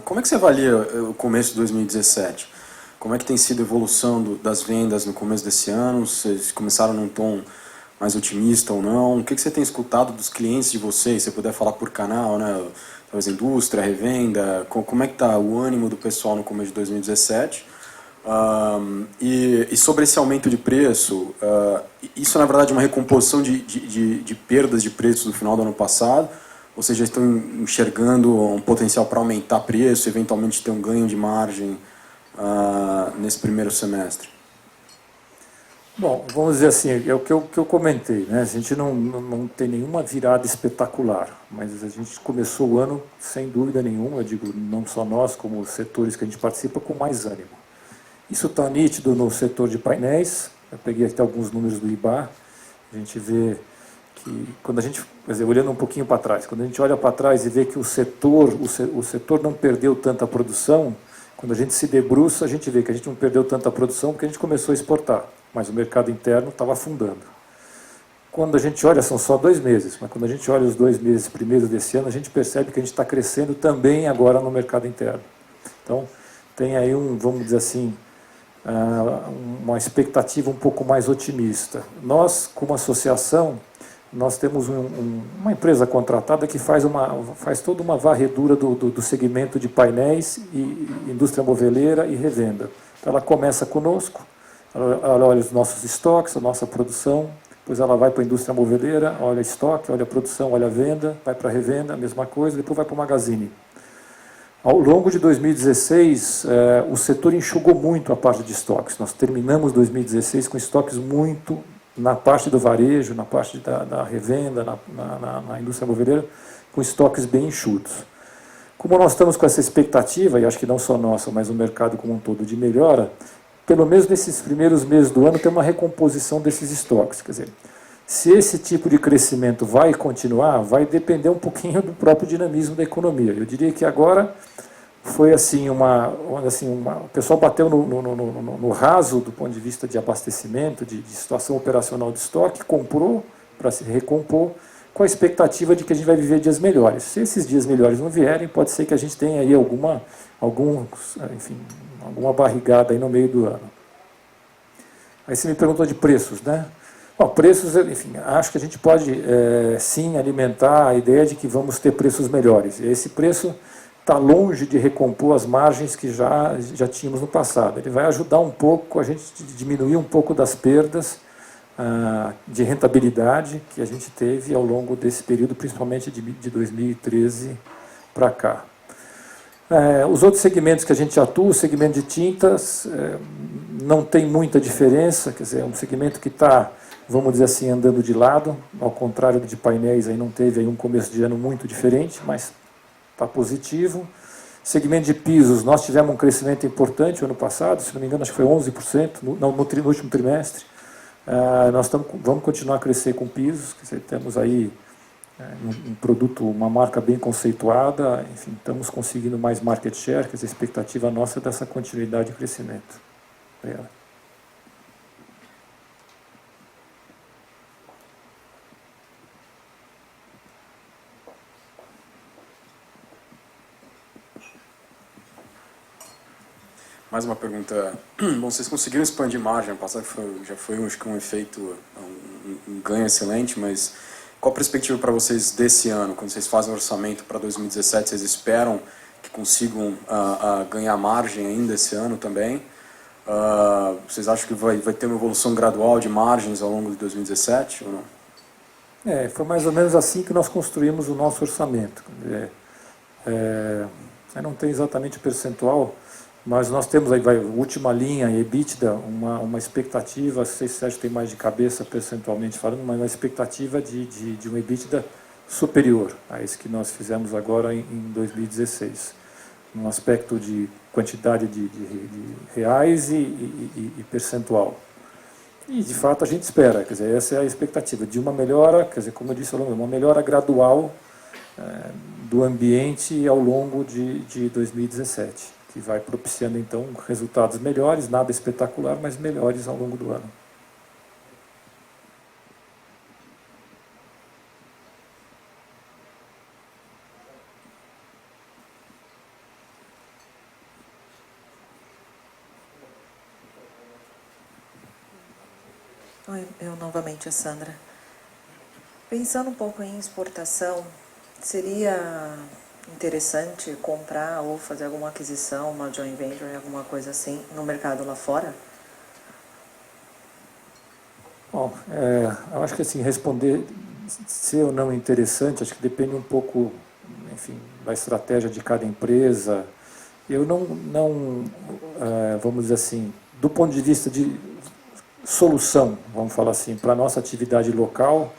Como é que você avalia o começo de 2017? Como é que tem sido a evolução das vendas no começo desse ano? Vocês começaram num tom mais otimista ou não? O que você tem escutado dos clientes de vocês? Se você puder falar por canal, né? Talvez indústria, revenda, como é que está o ânimo do pessoal no começo de 2017? E sobre esse aumento de preço, isso na verdade é uma recomposição de perdas de preço no final do ano passado? Ou seja, estão enxergando um potencial para aumentar preço, eventualmente ter um ganho de margem nesse primeiro semestre? Bom, vamos dizer assim, é o que eu comentei, né? A gente não tem nenhuma virada espetacular, mas a gente começou o ano, sem dúvida nenhuma, eu digo, não só nós, como os setores que a gente participa, com mais ânimo. Isso está nítido no setor de painéis, eu peguei aqui alguns números do IBÁ, a gente vê que, quando a gente, quer dizer, olhando um pouquinho para trás, quando a gente olha para trás e vê que o setor não perdeu tanta produção, quando a gente se debruça, a gente vê que a gente não perdeu tanta produção porque a gente começou a exportar, mas o mercado interno estava afundando. Quando a gente olha, são só 2 meses, mas quando a gente olha os 2 meses primeiros desse ano, a gente percebe que a gente está crescendo também agora no mercado interno. Então, tem aí vamos dizer assim, uma expectativa um pouco mais otimista. Nós, como associação, nós temos uma empresa contratada que faz toda uma varredura do segmento de painéis, e indústria moveleira e revenda. Então, ela começa conosco, ela olha os nossos estoques, a nossa produção, depois ela vai para a indústria moveleira, olha estoque, olha a produção, olha a venda, vai para a revenda, a mesma coisa, depois vai para o magazine. Ao longo de 2016, o setor enxugou muito a parte de estoques. Nós terminamos 2016 com estoques muito na parte do varejo, na parte da revenda, na indústria moveleira, com estoques bem enxutos. Como nós estamos com essa expectativa, e acho que não só nossa, mas o mercado como um todo, de melhora, pelo menos nesses primeiros meses do ano tem uma recomposição desses estoques. Quer dizer, se esse tipo de crescimento vai continuar, vai depender um pouquinho do próprio dinamismo da economia. Eu diria que agora foi assim, o pessoal bateu no raso do ponto de vista de abastecimento, de situação operacional de estoque, comprou para se recompor, com a expectativa de que a gente vai viver dias melhores. Se esses dias melhores não vierem, pode ser que a gente tenha aí alguma barrigada aí no meio do ano. Aí você me perguntou de preços, né? Bom, preços, enfim, acho que a gente pode sim alimentar a ideia de que vamos ter preços melhores. E esse preço está longe de recompor as margens que já tínhamos no passado. Ele vai ajudar um pouco a gente a diminuir um pouco das perdas de rentabilidade que a gente teve ao longo desse período, principalmente de 2013 para cá. Os outros segmentos que a gente atua, o segmento de tintas, não tem muita diferença, quer dizer, é um segmento que está, vamos dizer assim, andando de lado, ao contrário de painéis, aí não teve aí um começo de ano muito diferente, mas está positivo. Segmento de pisos, nós tivemos um crescimento importante o ano passado, se não me engano, acho que foi 11% no último trimestre. Nós vamos continuar a crescer com pisos, quer dizer, temos aí um produto, uma marca bem conceituada, enfim, estamos conseguindo mais market share, quer dizer, a expectativa nossa é dessa continuidade de crescimento. Obrigado. Mais uma pergunta. Bom, vocês conseguiram expandir margem, passado já foi acho que um efeito, um ganho excelente, mas qual a perspectiva para vocês desse ano? Quando vocês fazem o orçamento para 2017, vocês esperam que consigam ganhar margem ainda esse ano também? Vocês acham que vai ter uma evolução gradual de margens ao longo de 2017 ou não? Foi mais ou menos assim que nós construímos o nosso orçamento. Eu não tenho exatamente o percentual, mas nós temos aí, última linha, EBITDA, uma expectativa, não sei se Sérgio tem mais de cabeça percentualmente falando, mas uma expectativa de um EBITDA superior a esse que nós fizemos agora em 2016, no aspecto de quantidade de reais e percentual. E, de fato, a gente espera, quer dizer, essa é a expectativa, de uma melhora, quer dizer, como eu disse, uma melhora gradual do ambiente ao longo de 2017. Que vai propiciando, então, resultados melhores, nada espetacular, mas melhores ao longo do ano. Oi, eu novamente, a Sandra. Pensando um pouco em exportação, seria interessante comprar ou fazer alguma aquisição, uma joint venture, alguma coisa assim, no mercado lá fora? Bom, eu acho que assim, responder se ou não interessante, acho que depende um pouco, enfim, da estratégia de cada empresa. Eu não vamos dizer assim, do ponto de vista de solução, vamos falar assim, para a nossa atividade local,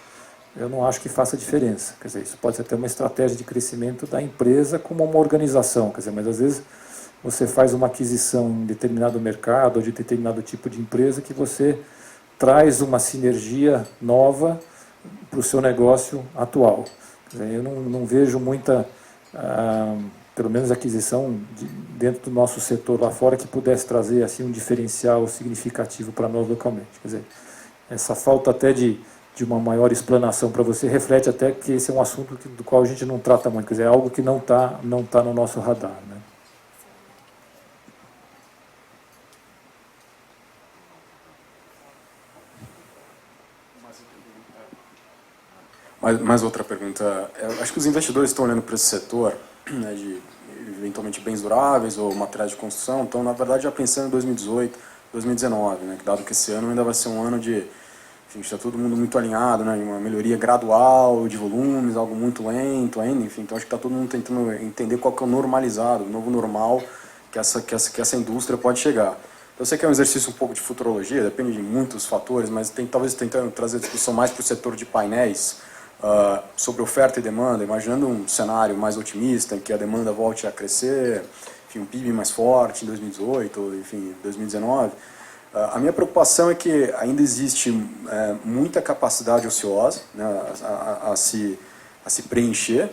eu não acho que faça diferença. Quer dizer, isso pode ser até uma estratégia de crescimento da empresa como uma organização, quer dizer, mas às vezes você faz uma aquisição em determinado mercado ou de determinado tipo de empresa que você traz uma sinergia nova para o seu negócio atual. Quer dizer, eu não vejo muita, pelo menos aquisição dentro do nosso setor lá fora que pudesse trazer assim um diferencial significativo para nós localmente. Quer dizer, essa falta até de uma maior explanação para você, reflete até que esse é um assunto do qual a gente não trata muito, quer dizer, é algo que não tá no nosso radar, né? Mais outra pergunta. Eu acho que os investidores estão olhando para esse setor, né, de eventualmente bens duráveis ou materiais de construção, então, na verdade, já pensando em 2018, 2019, né, dado que esse ano ainda vai ser um ano de... Enfim, está todo mundo muito alinhado, né, uma melhoria gradual de volumes, algo muito lento ainda, enfim, então acho que está todo mundo tentando entender qual que é o normalizado, o novo normal que essa indústria pode chegar. Eu sei que é um exercício um pouco de futurologia, depende de muitos fatores, mas talvez tentando trazer a discussão mais para o setor de painéis, sobre oferta e demanda, imaginando um cenário mais otimista, em que a demanda volte a crescer, enfim, um PIB mais forte em 2018, enfim, 2019. A minha preocupação é que ainda existe muita capacidade ociosa, né, a se preencher.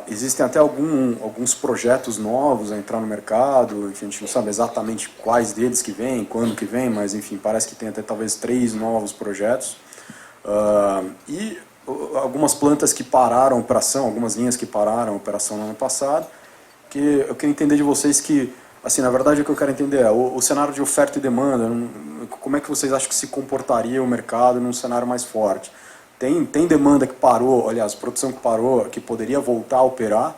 Existem até alguns projetos novos a entrar no mercado, enfim, a gente não sabe exatamente quais deles que vêm, quando que vêm, mas enfim, parece que tem até talvez 3 novos projetos. E algumas plantas que pararam a operação, algumas linhas que pararam a operação no ano passado, que eu queria entender de vocês que, assim, na verdade o que eu quero entender é o cenário de oferta e demanda, como é que vocês acham que se comportaria o mercado num cenário mais forte? Tem demanda que parou, aliás, produção que parou, que poderia voltar a operar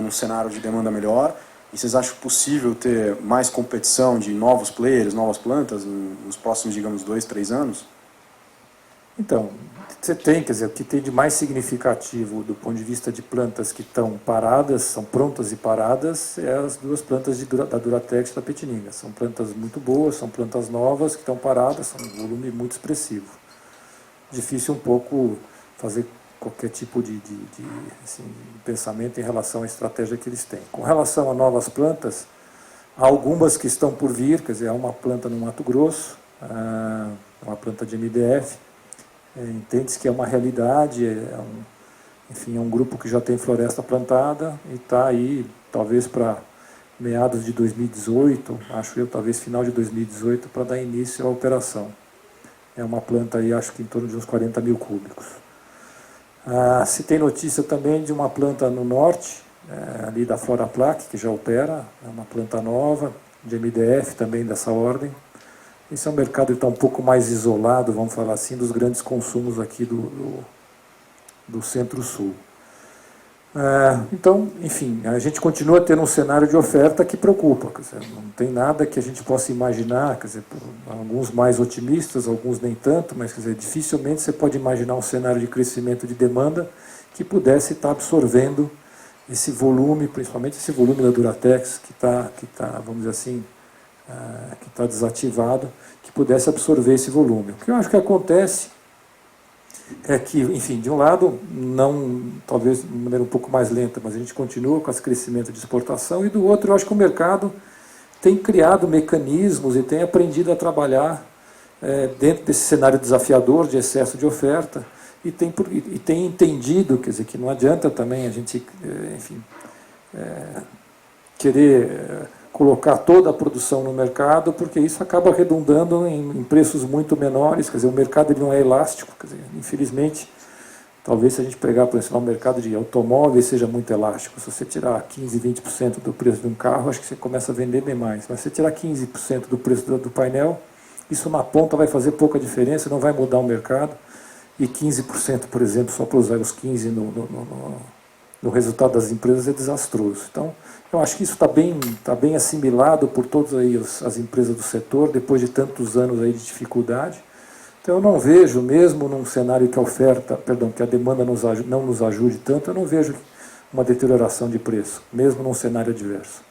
num cenário de demanda melhor, e vocês acham possível ter mais competição de novos players, novas plantas nos próximos, digamos, 2, 3 anos? Então, você tem, quer dizer, o que tem de mais significativo do ponto de vista de plantas que estão paradas, são prontas e paradas, é as duas plantas da Duratex e da Petininga. São plantas muito boas, são plantas novas que estão paradas, são um volume muito expressivo. Difícil um pouco fazer qualquer tipo de assim, pensamento em relação à estratégia que eles têm. Com relação a novas plantas, há algumas que estão por vir, quer dizer, há uma planta no Mato Grosso, uma planta de MDF, entende-se que é uma realidade, enfim, é um grupo que já tem floresta plantada e está aí, talvez para meados de 2018, acho eu, talvez final de 2018, para dar início à operação. É uma planta aí, acho que em torno de uns 40 mil cúbicos. Se tem notícia também de uma planta no norte, ali da Floraplac, que já opera, é uma planta nova, de MDF também dessa ordem. Esse é um mercado que está um pouco mais isolado, vamos falar assim, dos grandes consumos aqui do Centro-Sul. Então, enfim, a gente continua tendo um cenário de oferta que preocupa. Quer dizer, não tem nada que a gente possa imaginar, quer dizer, alguns mais otimistas, alguns nem tanto, mas quer dizer, dificilmente você pode imaginar um cenário de crescimento de demanda que pudesse estar absorvendo esse volume, principalmente esse volume da Duratex, que tá, vamos dizer assim, que está desativado, que pudesse absorver esse volume. O que eu acho que acontece é que, enfim, de um lado, não, talvez de maneira um pouco mais lenta, mas a gente continua com esse crescimento de exportação, e do outro, eu acho que o mercado tem criado mecanismos e tem aprendido a trabalhar dentro desse cenário desafiador de excesso de oferta, e tem entendido, quer dizer, que não adianta também a gente, enfim, querer colocar toda a produção no mercado, porque isso acaba redundando em preços muito menores, quer dizer, o mercado ele não é elástico, quer dizer, infelizmente, talvez se a gente pegar, por exemplo, o mercado de automóveis seja muito elástico, se você tirar 15, 20% do preço de um carro, acho que você começa a vender bem mais, mas se você tirar 15% do preço do painel, isso na ponta vai fazer pouca diferença, não vai mudar o mercado, e 15%, por exemplo, só para usar os 15% no resultado das empresas é desastroso. Então, eu acho que isso está bem assimilado por todas aí as empresas do setor, depois de tantos anos aí de dificuldade. Então, eu não vejo, mesmo num cenário que que a demanda não nos ajude tanto, eu não vejo uma deterioração de preço, mesmo num cenário adverso.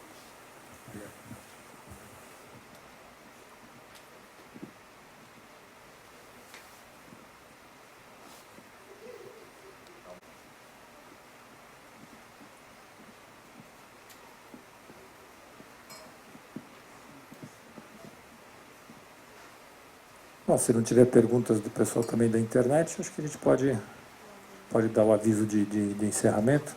Bom, se não tiver perguntas do pessoal também da internet, acho que a gente pode dar o aviso de encerramento.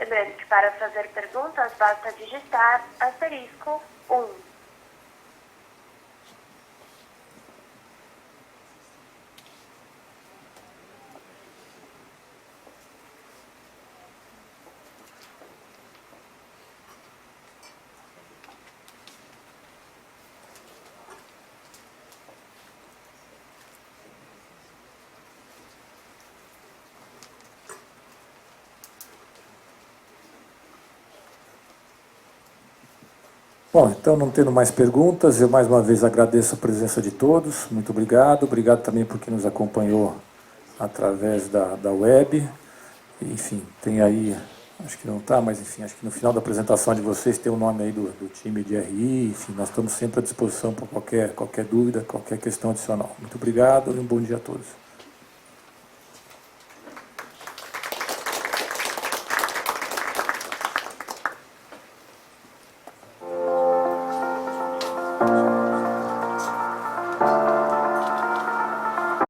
Lembrando que para fazer perguntas, basta digitar *1. Bom, então não tendo mais perguntas, eu mais uma vez agradeço a presença de todos, muito obrigado. Obrigado também por quem nos acompanhou através da web. Enfim, tem aí, acho que não está, mas enfim, acho que no final da apresentação de vocês tem o nome aí do time de RI, enfim, nós estamos sempre à disposição para qualquer dúvida, qualquer questão adicional. Muito obrigado e um bom dia a todos.